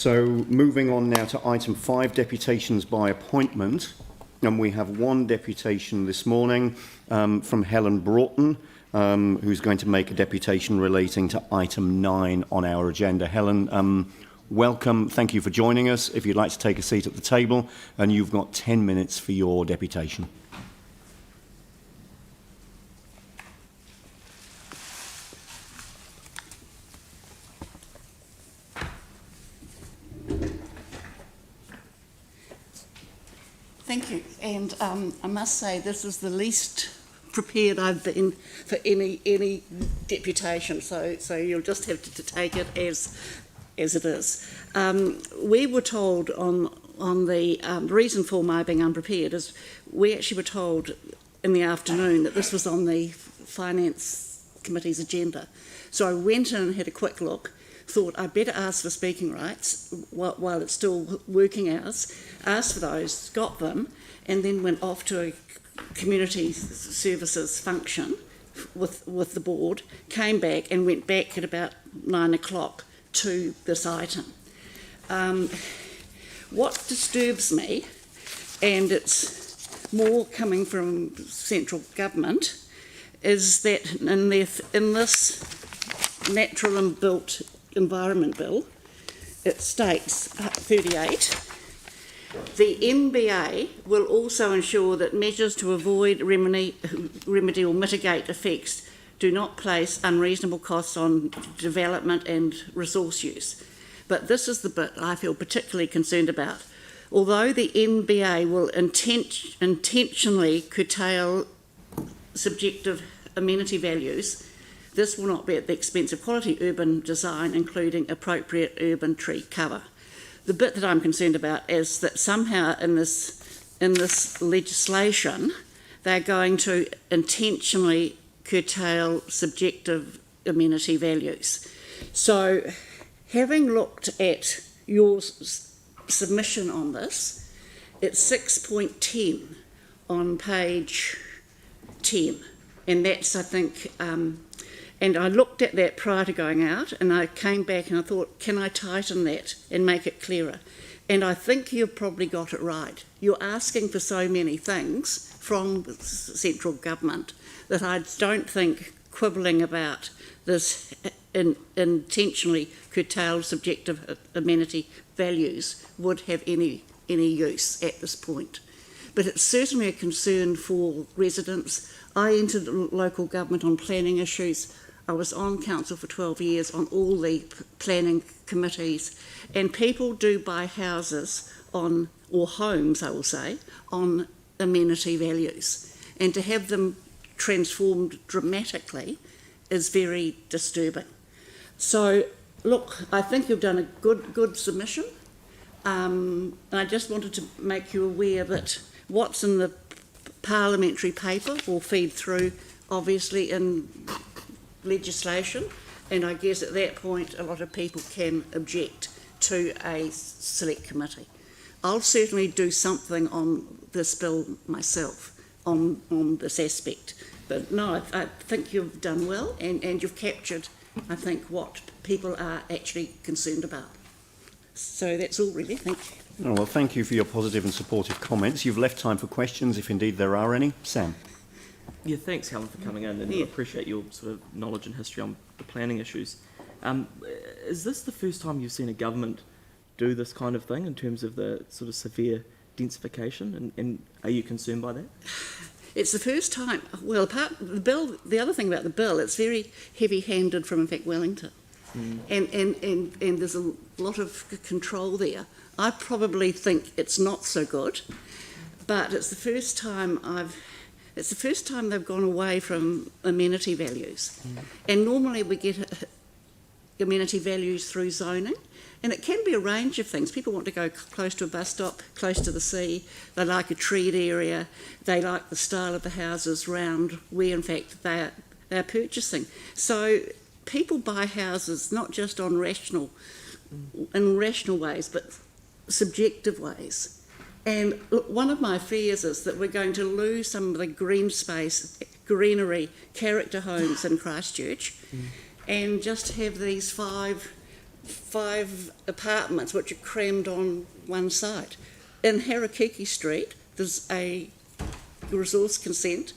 So moving on now to item 5, deputations by appointment. And we have one deputation this morning from Helen Broughton, who's going to make a deputation relating to item 9 on our agenda. Helen, welcome. Thank you for joining us. If you'd like to take a seat at the table, and you've got 10 minutes for your deputation. Thank you, and I must say this is the least prepared I've been for any deputation, so you'll just have to take it as it is. We were told on the reason for my being unprepared is we actually were told in the afternoon that this was on the Finance Committee's agenda. So I went in and had a quick look, thought I'd better ask for speaking rights while it's still working hours, asked for those, got them, and then went off to a community services function with the board, came back and went back at about 9 o'clock to this item. What disturbs me, and it's more coming from central government, is that in this Natural and Built Environment Bill, it states 38, the NBA will also ensure that measures to avoid remedy or mitigate effects do not place unreasonable costs on development and resource use. But this is the bit I feel particularly concerned about. Although the NBA will intentionally curtail subjective amenity values, this will not be at the expense of quality urban design, including appropriate urban tree cover. The bit that I'm concerned about is that somehow in this legislation, they're going to intentionally curtail subjective amenity values. So, having looked at your submission on this, it's 6.10 on page 10, and that's, I think, and I looked at that prior to going out, and I came back and I thought, can I tighten that and make it clearer? And I think you've probably got it right. You're asking for so many things from the central government that I don't think quibbling about this intentionally curtailed subjective amenity values would have any use at this point. But it's certainly a concern for residents. I entered local government on planning issues. I was on council for 12 years on all the planning committees, and people do buy houses on, or homes I will say, on amenity values. And to have them transformed dramatically is very disturbing. So look, I think you've done a good submission. And I just wanted to make you aware that what's in the parliamentary paper will feed through obviously in legislation, and I guess at that point a lot of people can object to a select committee. I'll certainly do something on this bill myself on this aspect, but no, I think you've done well, and you've captured, I think, what people are actually concerned about. So that's all really, thank you. Oh, well, thank you for your positive and supportive comments. You've left time for questions, if indeed there are any. Sam. Yeah, thanks, Helen, for coming in, and I appreciate your sort of knowledge and history on the planning issues. Is this the first time you've seen a government do this kind of thing in terms of the sort of severe densification, and are you concerned by that? It's the first time. Well, the other thing about the bill, it's very heavy-handed from, in fact, Wellington. And there's a lot of control there. I probably think it's not so good, but it's the first time they've gone away from amenity values. And normally we get amenity values through zoning, and it can be a range of things. People want to go close to a bus stop, close to the sea, they like a treed area, they like the style of the houses round where in fact they're purchasing. So people buy houses not just on rational ways, but subjective ways. And look, one of my fears is that we're going to lose some of the green space, greenery, character homes in Christchurch, and just have these 5 apartments which are crammed on one site. In Harakiki Street, there's a resource consent,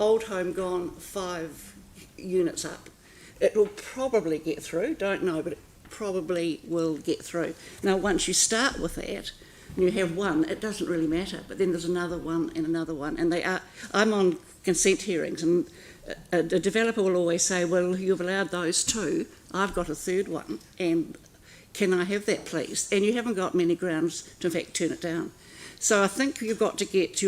old home gone, 5 units up. It will probably get through, don't know, but it probably will get through. Now, once you start with that, and you have one, it doesn't really matter, but then there's another one, and they are, I'm on consent hearings, and a developer will always say, well, you've allowed those 2, I've got a 3rd one, and can I have that please? And you haven't got many grounds to in fact turn it down. So I think you've got to get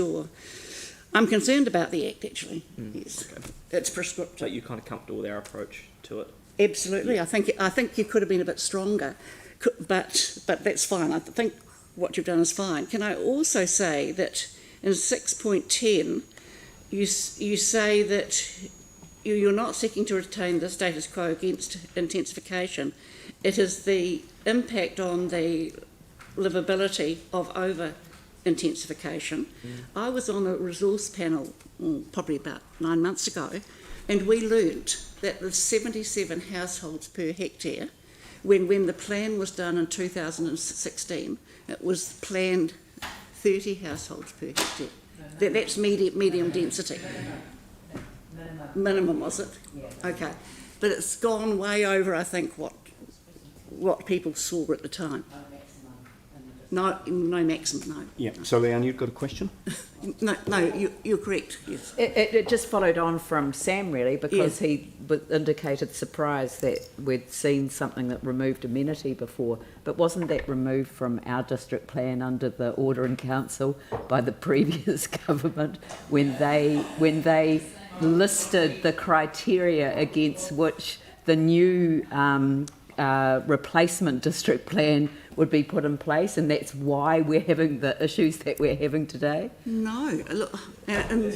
I'm concerned about the Act, actually. Yes. Okay. It's prescriptive. So you're kind of comfortable with our approach to it? Absolutely. Yeah. I think you could have been a bit stronger, but that's fine. I think what you've done is fine. Can I also say that in 6.10, you say that you're not seeking to retain the status quo against intensification. It is the impact on the livability of over-intensification. I was on a resource panel probably about 9 months ago, and we learnt that there's 77 households per hectare, when the plan was done in 2016, it was planned 30 households per hectare. That's medium density. Minimum, was it? Okay. But it's gone way over, I think, what people saw at the time. No maximum, no. Yeah. So, Leanne, you've got a question? No, you're correct, yes. It just followed on from Sam, really, because he indicated surprise that we'd seen something that removed amenity before, but wasn't that removed from our district plan under the Order in Council by the previous government when they listed the criteria against which the new replacement district plan would be put in place, and that's why we're having the issues that we're having today? No, look, and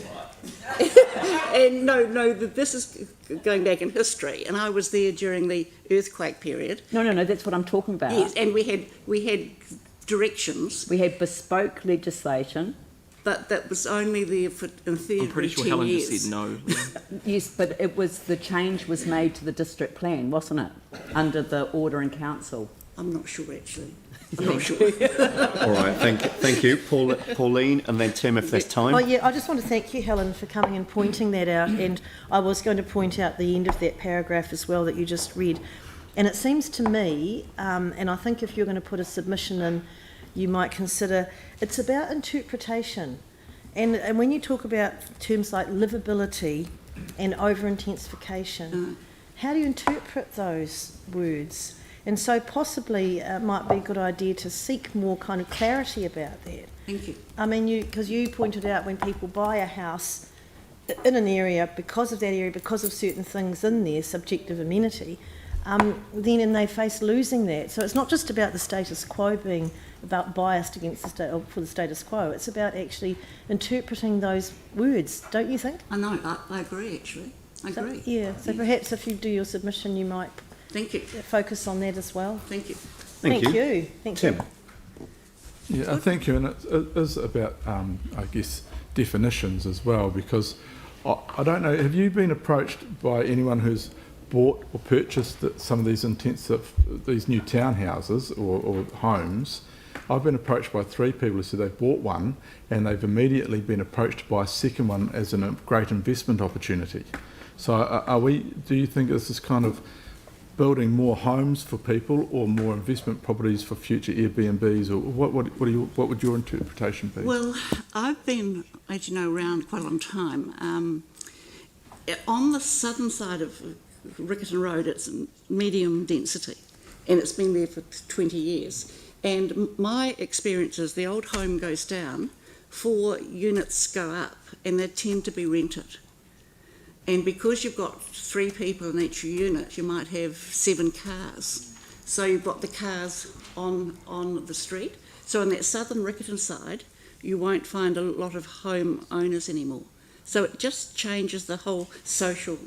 no, this is going back in history, and I was there during the earthquake period. No, that's what I'm talking about. Yes, and we had directions. We had bespoke legislation. But that was only there in theory. I'm pretty sure Helen just said no. Yes, but the change was made to the district plan, wasn't it? Under the Order in Council. I'm not sure, actually. I'm not sure. All right, thank you. Pauline, and then Tim, if there's time. Oh, yeah, I just want to thank you, Helen, for coming and pointing that out. And I was going to point out the end of that paragraph as well that you just read. And it seems to me, and I think if you're going to put a submission in, you might consider, it's about interpretation. And when you talk about terms like livability and over-intensification, how do you interpret those words? And so possibly it might be a good idea to seek more kind of clarity about that. Thank you. I mean, because you pointed out when people buy a house in an area, because of that area, because of certain things in there, subjective amenity, then and they face losing that. So it's not just about the status quo being about biased against for the status quo. It's about actually interpreting those words, don't you think? I know. I agree. Actually, I agree. So perhaps if you do your submission, you might. Thank you. Focus on that as well. Thank you. Thank you. Thank Tim. you. Yeah, thank you. And it is about, I guess, definitions as well, because I don't know, have you been approached by anyone who's bought or purchased some of these these new townhouses or homes? I've been approached by 3 people who said they've bought one and they've immediately been approached by a second one as a great investment opportunity. So do you think this is kind of building more homes for people or more investment properties for future Airbnbs, or what would your interpretation be? Well, I've been, as you know, around quite a long time. On the southern side of Riccarton Road, it's medium density, and it's been there for 20 years. And my experience is the old home goes down, 4 units go up, and they tend to be rented. And because you've got 3 people in each unit, you might have 7 cars. So you've got the cars on the street. So on that southern Riccarton side, you won't find a lot of home owners anymore. So it just changes the whole social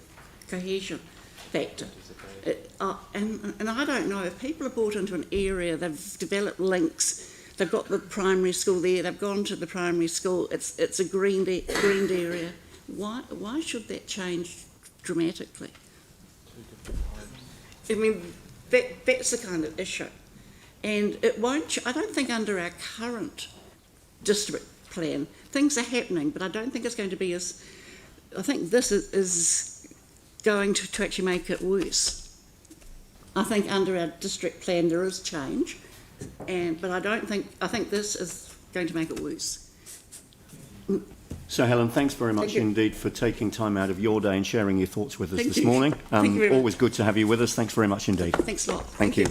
cohesion factor. And I don't know, if people are brought into an area, they've developed links, they've got the primary school there, they've gone to the primary school, it's a greened area. Why should that change dramatically? I mean, That's the kind of issue. And it won't, I don't think under our current district plan, things are happening, but I don't think it's going to be as, I think this is going to actually make it worse. I think under our district plan there is change, but I think this is going to make it worse. So, Helen, thanks very much Thank you. indeed for taking time out of your day and sharing your thoughts with us Thank this you. morning. Thank you very much. Always good to have you with us. Thanks very much indeed. Thanks a lot. Thank you.